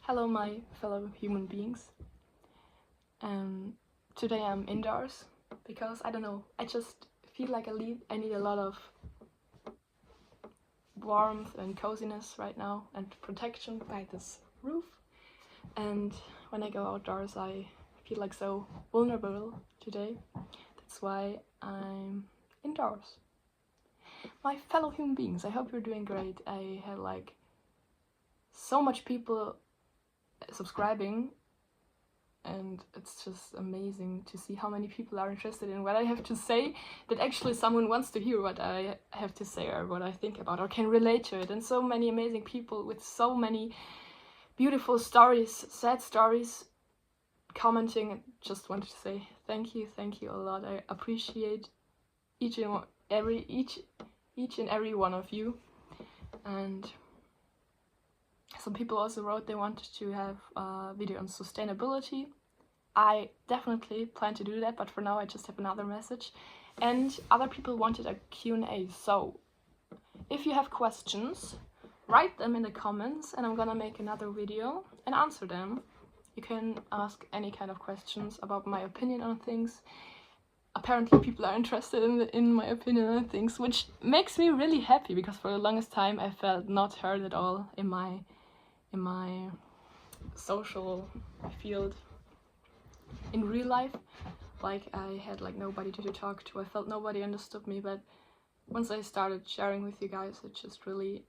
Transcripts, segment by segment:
Hello, my fellow human beings. Today I'm indoors because I don't know. I just feel like I need a lot of warmth and coziness right now and protection by this roof. And when I go outdoors, I feel like so vulnerable today. That's why I'm indoors. My fellow human beings, I hope you're doing great. I had like so much people subscribing, and it's just amazing to see how many people are interested in what I have to say, that actually someone wants to hear what I have to say or what I think about or can relate to it. And so many amazing people with so many beautiful stories, sad stories, commenting. And just wanted to say thank you a lot. I appreciate each and every one of you. And some people also wrote they wanted to have a video on sustainability. I definitely plan to do that, but for now I just have another message. And other people wanted a Q&A, so if you have questions, write them in the comments and I'm gonna make another video and answer them. You can ask any kind of questions about my opinion on things. Apparently people are interested in my opinion on things, which makes me really happy, because for the longest time I felt not heard at all in my social field in real life. Like I had like nobody to talk to. I felt nobody understood me. But once I started sharing with you guys, it just really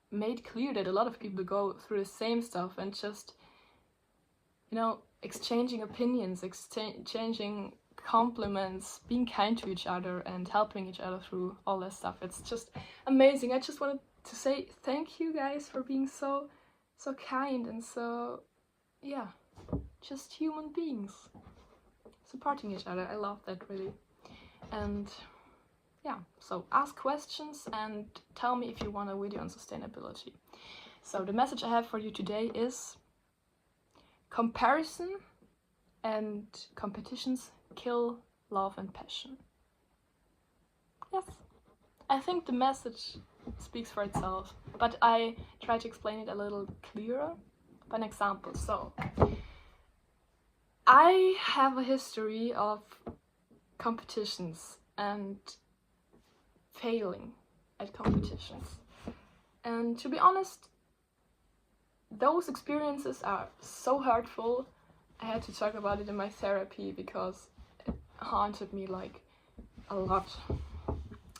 made clear that a lot of people go through the same stuff, and just, you know, exchanging opinions, exchanging compliments, being kind to each other and helping each other through all that stuff. It's just amazing. I just wanted to say thank you guys for being so kind and so, yeah, just human beings supporting each other. I love that, really. And yeah, so ask questions and tell me if you want a video on sustainability. So the message I have for you today is: comparison and competitions kill love and passion. Yes, I think the message speaks for itself, but I try to explain it a little clearer by an example. So I have a history of competitions and failing at competitions, and to be honest, those experiences are so hurtful. I had to talk about it in my therapy because it haunted me like a lot.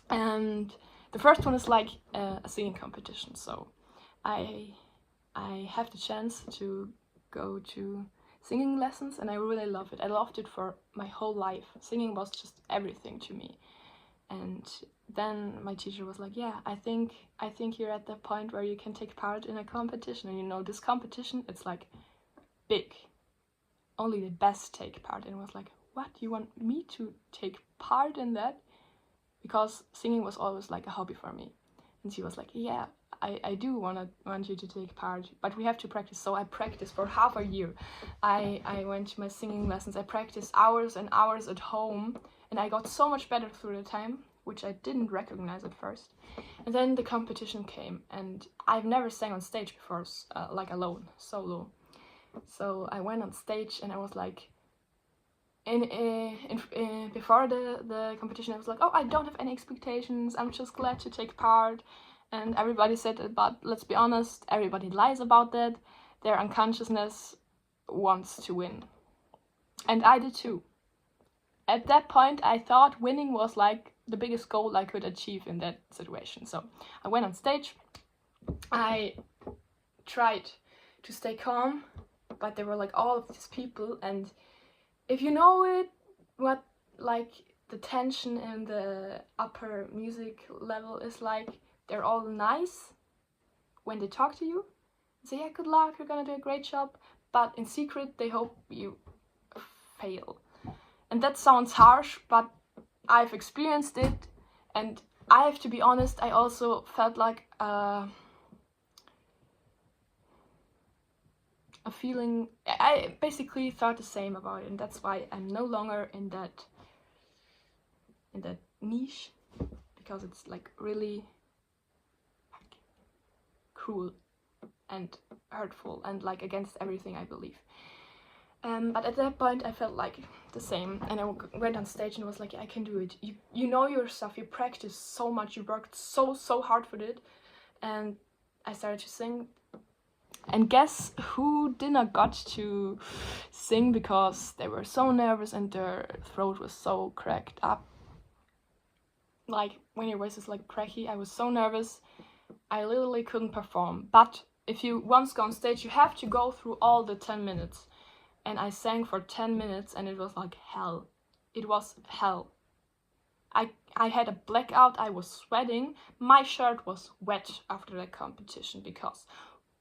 And the first one is like a singing competition. So I have the chance to go to singing lessons, and I really love it. I loved it for my whole life. Singing was just everything to me. And then my teacher was like, yeah, I think you're at the point where you can take part in a competition. And you know, this competition, it's like big. Only the best take part. And I was like, what? You want me to take part in that? Because singing was always like a hobby for me. And she was like, yeah, I do want you to take part, but we have to practice. So I practiced for half a year. I went to my singing lessons. I practiced hours and hours at home, and I got so much better through the time, which I didn't recognize at first. And then the competition came, and I've never sang on stage before, like alone, solo. So I went on stage, and I was like, before the competition, I was like, oh, I don't have any expectations, I'm just glad to take part. And everybody said it, but let's be honest, everybody lies about that. Their unconsciousness wants to win. And I did too. At that point, I thought winning was like the biggest goal I could achieve in that situation. So I went on stage. I tried to stay calm, but there were like all of these people, and if you know it, what like the tension in the upper music level is like, they're all nice when they talk to you, say, yeah, good luck, you're gonna do a great job, but in secret they hope you fail. And that sounds harsh, but I've experienced it, and I have to be honest, I also felt like a feeling. I basically thought the same about it, and that's why I'm no longer in that niche, because it's like really cruel. and hurtful and like against everything I believe. But at that point I felt like the same, and I went on stage and was like, yeah, I can do it. You know your stuff, you practice so much, you worked so hard for it. And I started to sing. And guess who did not got to sing because they were so nervous and their throat was so cracked up. Like when your voice is like cracky, I was so nervous, I literally couldn't perform. But if you once go on stage, you have to go through all the 10 minutes. And I sang for 10 minutes and it was like hell. It was hell. I had a blackout, I was sweating, my shirt was wet after that competition, because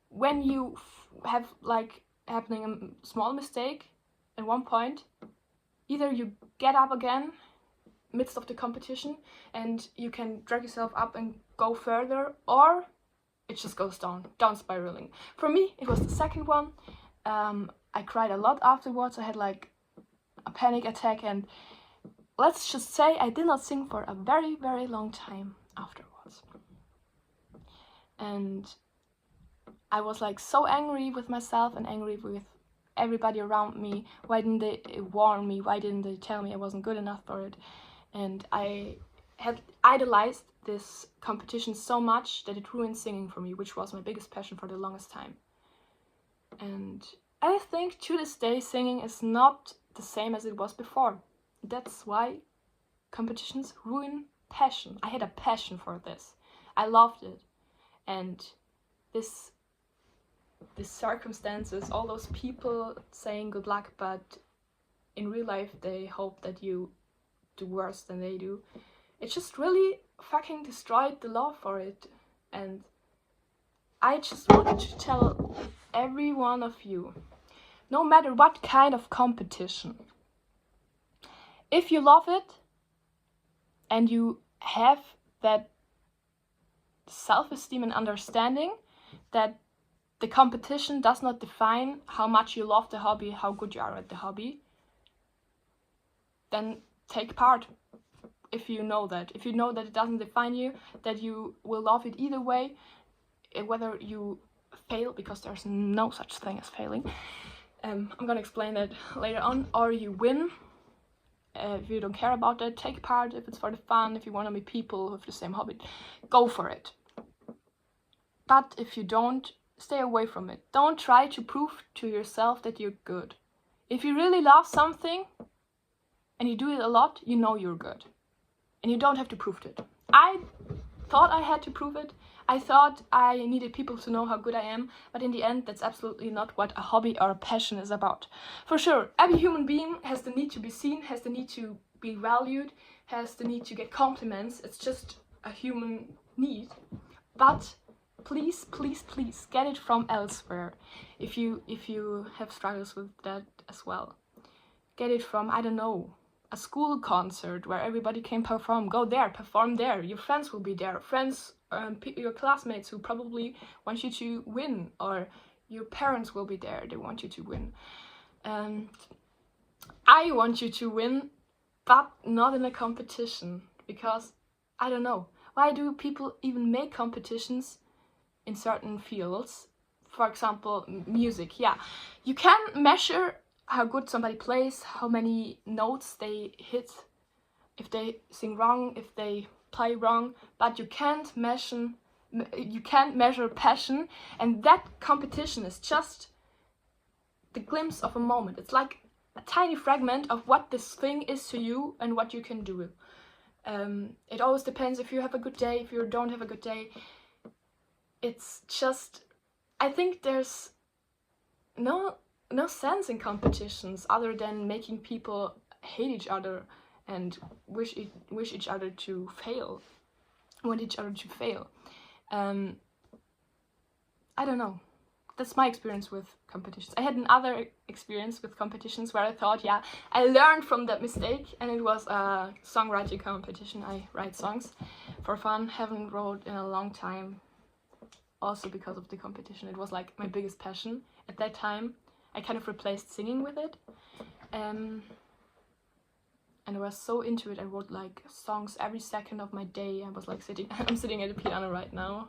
when you have like happening a small mistake at one point, either you get up again midst of the competition and you can drag yourself up and go further, or it just goes down spiraling. For me, it was the second one. I cried a lot afterwards. I had like a panic attack, and let's just say I did not sing for a very long time afterwards. And I was like so angry with myself and angry with everybody around me. Why didn't they warn me? Why didn't they tell me I wasn't good enough for it? And I had idolized this competition so much that it ruined singing for me, which was my biggest passion for the longest time. And I think to this day singing is not the same as it was before. That's why competitions ruin passion. I had a passion for this. I loved it. And these circumstances, all those people saying good luck, but in real life they hope that you do worse than they do. It just really fucking destroyed the love for it. And I just wanted to tell every one of you, no matter what kind of competition, if you love it and you have that self-esteem and understanding that the competition does not define how much you love the hobby, how good you are at the hobby, then take part. If you know that it doesn't define you, that you will love it either way, whether you fail, because there's no such thing as failing. I'm gonna explain that later on, or you win. If you don't care about that, take part. If it's for the fun, if you want to meet people with the same hobby, go for it. But if you don't, stay away from it. Don't try to prove to yourself that you're good. If you really love something and you do it a lot, you know you're good. And you don't have to prove it. I thought I had to prove it. I thought I needed people to know how good I am, but in the end, that's absolutely not what a hobby or a passion is about. For sure, every human being has the need to be seen, has the need to be valued, has the need to get compliments. It's just a human need. But please get it from elsewhere. If you have struggles with that as well, get it from, I don't know, a school concert where everybody can perform. Go there, perform there. Your friends will be there. Your classmates who probably want you to win, or your parents will be there. They want you to win. I want you to win, but not in a competition, because I don't know. Why do people even make competitions in certain fields? For example, music. Yeah, you can measure how good somebody plays, how many notes they hit, if they sing wrong, if they play wrong, but you can't measure passion. And that competition is just the glimpse of a moment. It's like a tiny fragment of what this thing is to you and what you can do. It always depends if you have a good day, if you don't have a good day. It's just, I think there's no sense in competitions other than making people hate each other and wish each other to fail, want each other to fail. I don't know. That's my experience with competitions. I had another experience with competitions where I thought, yeah, I learned from that mistake, and it was a songwriting competition. I write songs for fun, haven't wrote in a long time, also because of the competition. It was like my biggest passion at that time. I kind of replaced singing with it. And I was so into it. I wrote like songs every second of my day. I was like I'm sitting at the piano right now.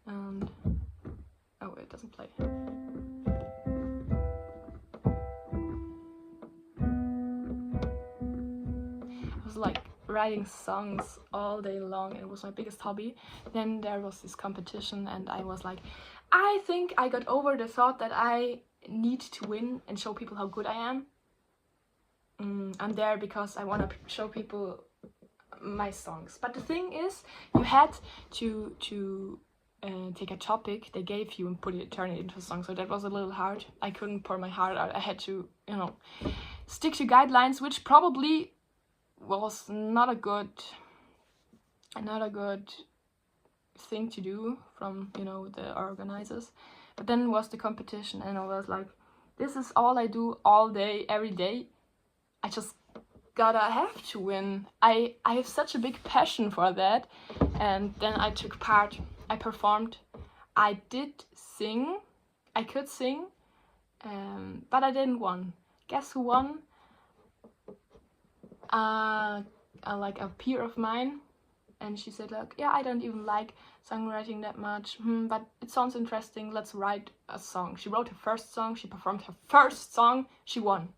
And Oh, it doesn't play. I was like writing songs all day long. It was my biggest hobby. Then there was this competition and I was like, I think I got over the thought that I need to win and show people how good I am. I'm there because I want to show people my songs. But the thing is, you had to take a topic they gave you and turn it into a song. So that was a little hard. I couldn't pour my heart out. I had to, stick to guidelines, which probably was not a good thing to do from the organizers. But then was the competition, and I was like, this is all I do all day, every day. I just have to win. I have such a big passion for that. And then I took part. I performed. I did sing. I could sing, but I didn't win. Guess who won? Like a peer of mine, and she said, look, yeah, I don't even like songwriting that much, but it sounds interesting, let's write a song. She wrote her first song, she performed her first song, she won.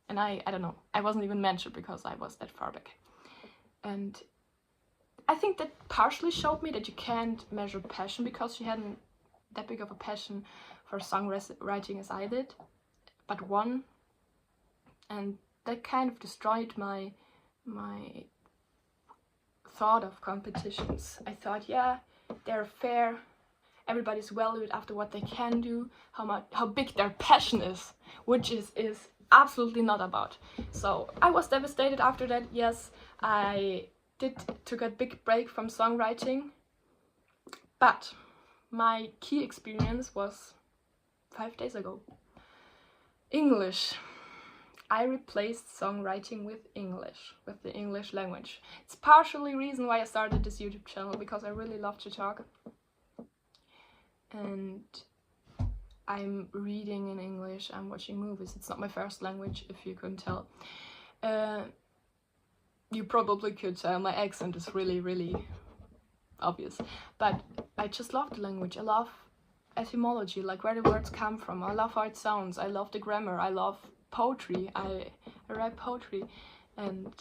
And I don't know, I wasn't even mentioned because I was that far back. And I think that partially showed me that you can't measure passion, because she hadn't that big of a passion for songwriting as I did, but won. And that kind of destroyed my thought of competitions. I thought, yeah, they're fair, everybody's valued after what they can do, how big their passion is, which is absolutely not about. So I was devastated after that. Yes, I took a big break from songwriting, but my key experience was 5 days ago. English. I replaced songwriting with English, with the English language. It's partially the reason why I started this YouTube channel, because I really love to talk. And I'm reading in English, I'm watching movies. It's not my first language, if you couldn't tell. You probably could tell my accent is really, really obvious. But I just love the language. I love etymology, like where the words come from. I love how it sounds. I love the grammar. I love poetry. I write poetry, and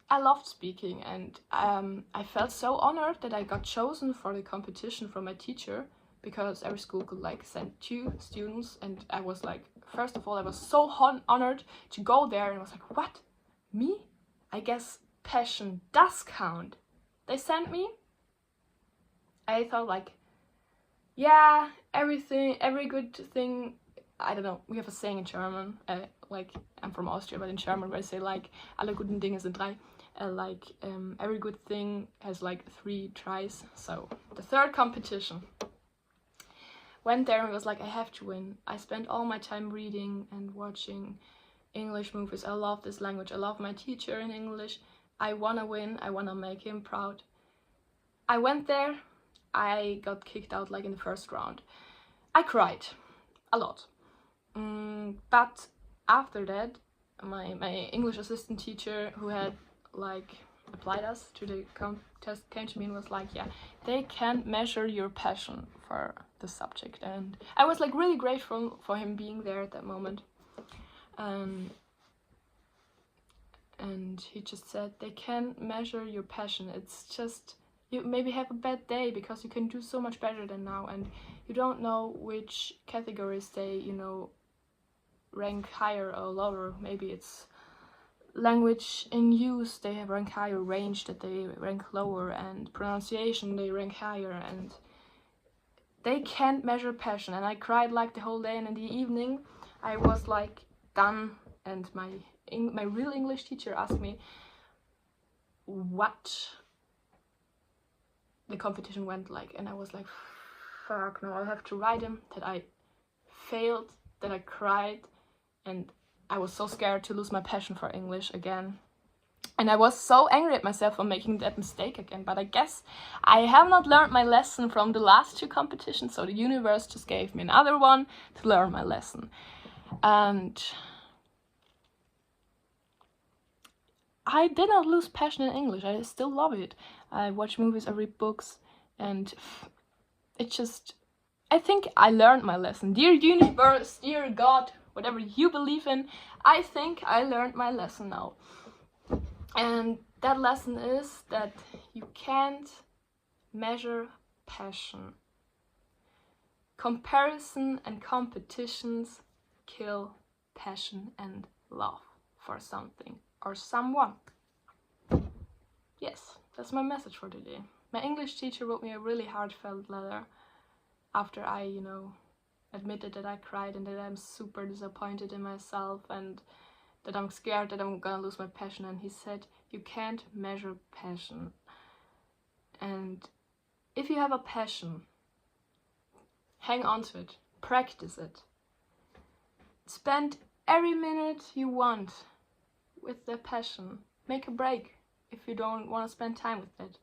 I loved speaking. And I felt so honored that I got chosen for the competition from my teacher, because every school could like send 2 students, and I was like, first of all, I was so honored to go there, and I was like, what? Me? I guess passion does count. They sent me. I thought like, yeah, every good thing, I don't know, we have a saying in German, like, I'm from Austria, but in German where I say like, alle guten Dinge sind 3, every good thing has like 3 tries. So the third competition, went there and was like, I have to win. I spent all my time reading and watching English movies. I love this language. I love my teacher in English. I wanna win. I wanna make him proud. I went there. I got kicked out like in the first round. I cried a lot. But after that, my English assistant teacher, who had like applied us to the contest, came to me and was like, yeah, they can measure your passion for the subject. And I was like really grateful for him being there at that moment. And he just said, they can measure your passion. It's just, you maybe have a bad day because you can do so much better than now, and you don't know which categories they, rank higher or lower. Maybe it's language in use, they have rank higher, range that they rank lower, and pronunciation they rank higher, and they can't measure passion. And I cried like the whole day, and in the evening I was like done, and my real English teacher asked me what the competition went like, and I was like, fuck no, I have to write him that I failed, that I cried, and I was so scared to lose my passion for English again. And I was so angry at myself for making that mistake again. But I guess I have not learned my lesson from the last 2 competitions, so the universe just gave me another one to learn my lesson. And I did not lose passion in English. I still love it. I watch movies, I read books, and it just, I think I learned my lesson. Dear universe, dear God, whatever you believe in, I think I learned my lesson now. And that lesson is that you can't measure passion. Comparison and competitions kill passion and love for something or someone. Yes, that's my message for today. My English teacher wrote me a really heartfelt letter after I, admitted that I cried and that I'm super disappointed in myself and that I'm scared that I'm gonna lose my passion. And he said, you can't measure passion. And if you have a passion, hang on to it, practice it. Spend every minute you want with the passion. Make a break if you don't want to spend time with it.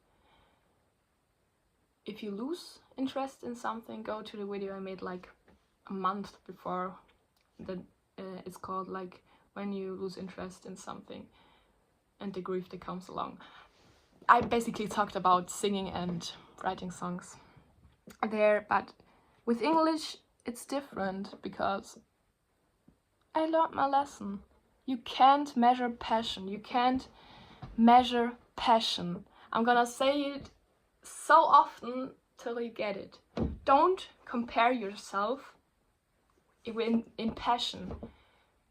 If you lose interest in something, go to the video I made like a month before. That it's called like when you lose interest in something and the grief that comes along. I basically talked about singing and writing songs there, but with English it's different because I learned my lesson. You can't measure passion. You can't measure passion. I'm gonna say it so often till you get it. Don't compare yourself in passion.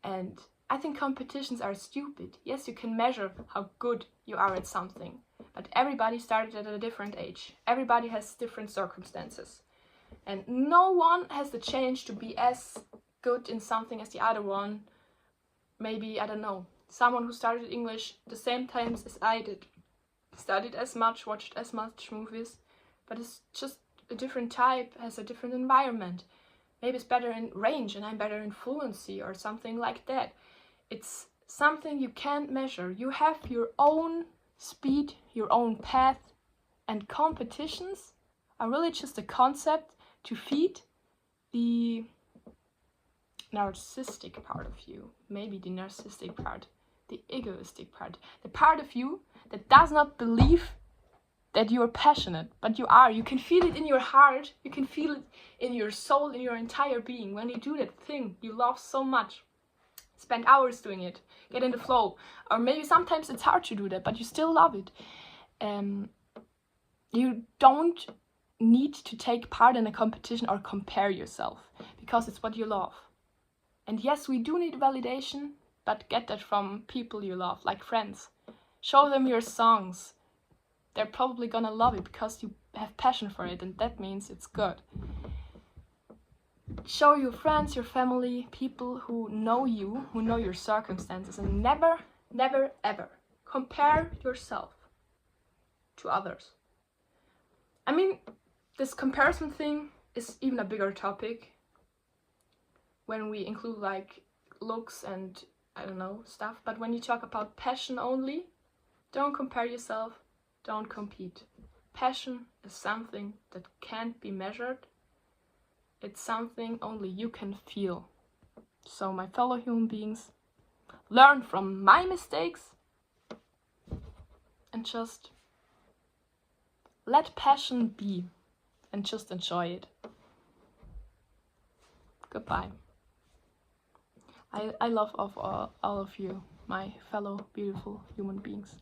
And I think competitions are stupid. Yes, you can measure how good you are at something, but everybody started at a different age. Everybody has different circumstances. And no one has the chance to be as good in something as the other one. Maybe, I don't know, someone who started English the same times as I did, studied as much, watched as much movies, but it's just a different type, has a different environment. Maybe it's better in range and I'm better in fluency or something like that. It's something you can't measure. You have your own speed, your own path, and competitions are really just a concept to feed the narcissistic part of you. Maybe the narcissistic part, the egoistic part, the part of you that does not believe that you are passionate, but you are. You can feel it in your heart, you can feel it in your soul, in your entire being. When you do that thing you love so much, spend hours doing it, get in the flow. Or maybe sometimes it's hard to do that, but you still love it. You don't need to take part in a competition or compare yourself, because it's what you love. And yes, we do need validation, but get that from people you love, like friends. Show them your songs. They're probably gonna love it because you have passion for it, and that means it's good. Show your friends, your family, people who know you, who know your circumstances, and never, never, ever compare yourself to others. I mean, this comparison thing is even a bigger topic when we include like looks and I don't know stuff, but when you talk about passion only, don't compare yourself, don't compete. Passion is something that can't be measured. It's something only you can feel. So my fellow human beings, learn from my mistakes and just let passion be and just enjoy it. Goodbye. I love all of you, my fellow beautiful human beings.